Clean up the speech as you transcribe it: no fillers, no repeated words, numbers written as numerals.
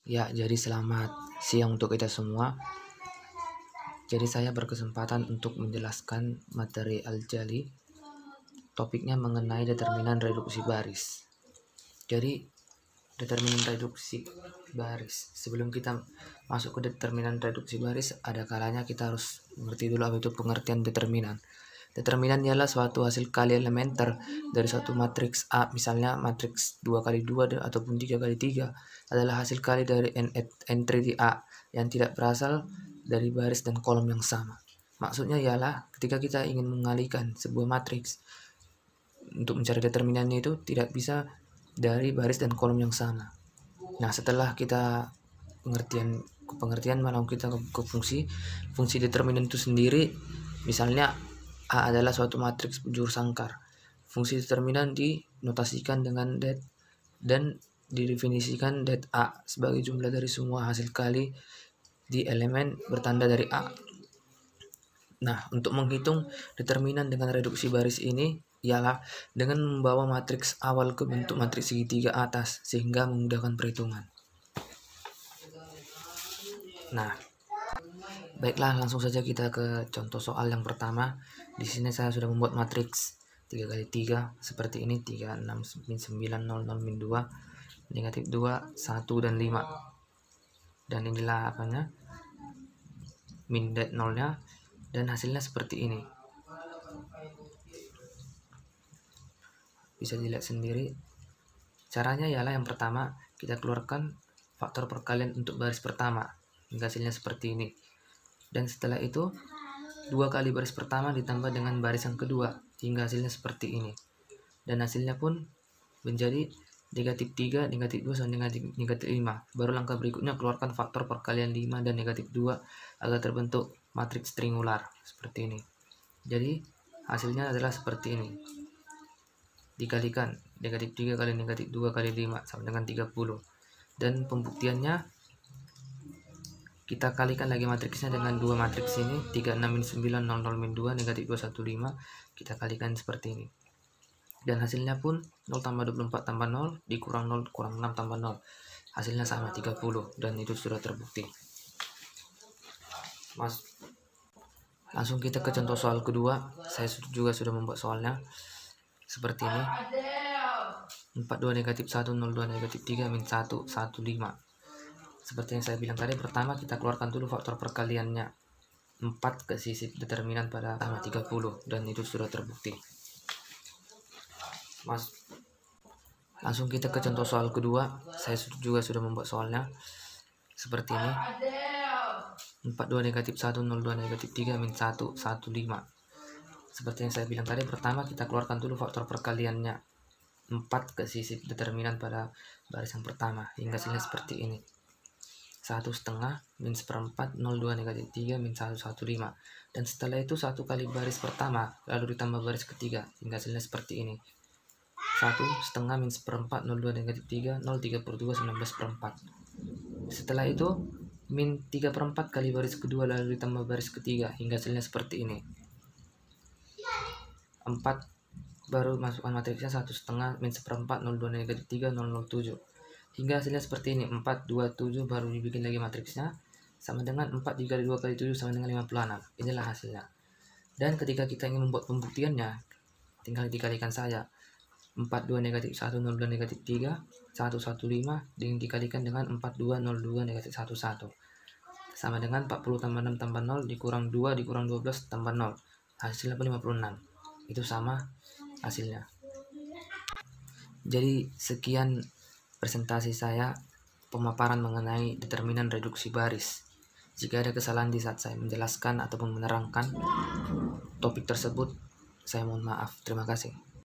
Ya, jadi selamat siang untuk kita semua. Jadi saya berkesempatan untuk menjelaskan materi Al-Jali. Topiknya mengenai determinan reduksi baris. Jadi determinan reduksi baris. Sebelum kita masuk ke determinan reduksi baris, ada kalanya kita harus mengerti dulu apa itu pengertian determinan. Determinan ialah suatu hasil kali elementer dari suatu matriks A, misalnya matriks 2x2 ataupun 3x3 adalah hasil kali dari entry di A yang tidak berasal dari baris dan kolom yang sama. Maksudnya ialah ketika kita ingin mengalihkan sebuah matriks untuk mencari determinannya itu tidak bisa dari baris dan kolom yang sama. Nah, setelah kita pengertian malah kita ke fungsi determinan itu sendiri, misalnya A adalah suatu matriks penjuru sangkar. Fungsi determinan dinotasikan dengan det dan didefinisikan det A sebagai jumlah dari semua hasil kali di elemen bertanda dari A. Nah, untuk menghitung determinan dengan reduksi baris ini ialah dengan membawa matriks awal ke bentuk matriks segitiga atas sehingga memudahkan perhitungan. Nah, baiklah, langsung saja kita ke contoh soal yang pertama. Di sini saya sudah membuat matriks 3x3 seperti ini, 3, 6, min 9, 0, 0, min 2, negatif 2, 1, dan 5. Dan inilah apanya, min det 0-nya, dan hasilnya seperti ini. Bisa dilihat sendiri. Caranya ialah yang pertama, kita keluarkan faktor perkalian untuk baris pertama, hingga hasilnya seperti ini. Dan setelah itu 2 kali baris pertama ditambah dengan baris yang kedua hingga hasilnya seperti ini. Dan hasilnya pun menjadi negatif 3, negatif 2, sama negatif 5. Baru langkah berikutnya keluarkan faktor perkalian 5 dan negatif 2 agar terbentuk matriks triangular seperti ini. Jadi hasilnya adalah seperti ini. Dikalikan negatif 3 kali negatif 2 kali 5 sama dengan 30. Dan pembuktiannya kita kalikan lagi matriksnya dengan dua matriks ini, 36 min 9, 00 min 2, negatif 2, 15. Kita kalikan seperti ini. Dan hasilnya pun 0 tambah 24 tambah 0 dikurang 0 kurang 6 tambah 0. Hasilnya sama 30 dan itu sudah terbukti. Langsung kita ke contoh soal kedua. Saya juga sudah membuat soalnya seperti ini. 42 negatif 1, 02 negatif 3, min 1, 1, 5. Seperti yang saya bilang tadi, pertama kita keluarkan dulu faktor perkaliannya 4 ke sisi determinan pada sama 30 dan itu sudah terbukti. Langsung kita ke contoh soal kedua. Saya juga sudah membuat soalnya seperti ini. 42 negatif 1, 02 negatif 3, min 1, 1, 5. Seperti yang saya bilang tadi, pertama kita keluarkan dulu faktor perkaliannya 4 ke sisi determinan pada baris yang pertama hingga hasilnya seperti ini. 1 setengah min 1/4, 02 negatif 3, min 1, 1, 5. Dan setelah itu 1 kali baris pertama lalu ditambah baris ketiga hingga hasilnya seperti ini. 1 setengah min 1/4, 02 negatif 3, 0, 32, 19/4. Setelah itu min 3/4 kali baris kedua lalu ditambah baris ketiga hingga hasilnya seperti ini. 4 baru masukkan matriksnya 1 setengah min 1/4, 02 negatif 3, 007. Hingga hasilnya seperti ini. 4, 2, 7 baru dibikin lagi matriksnya sama dengan 4 dikali 2 kali 7 sama dengan 56. Inilah hasilnya. Dan ketika kita ingin membuat pembuktiannya, tinggal dikalikan saja. 42 negatif 1, 02 negatif 3, 115 dikalikan dengan 42, 02 negatif 11. Sama dengan 40 tambah 6 tambah 0 dikurang 2 dikurang 12 tambah 0. Hasilnya 56. Itu sama hasilnya. Jadi sekian presentasi saya, pemaparan mengenai determinan reduksi baris. Jika ada kesalahan di saat saya menjelaskan ataupun menerangkan topik tersebut, saya mohon maaf. Terima kasih.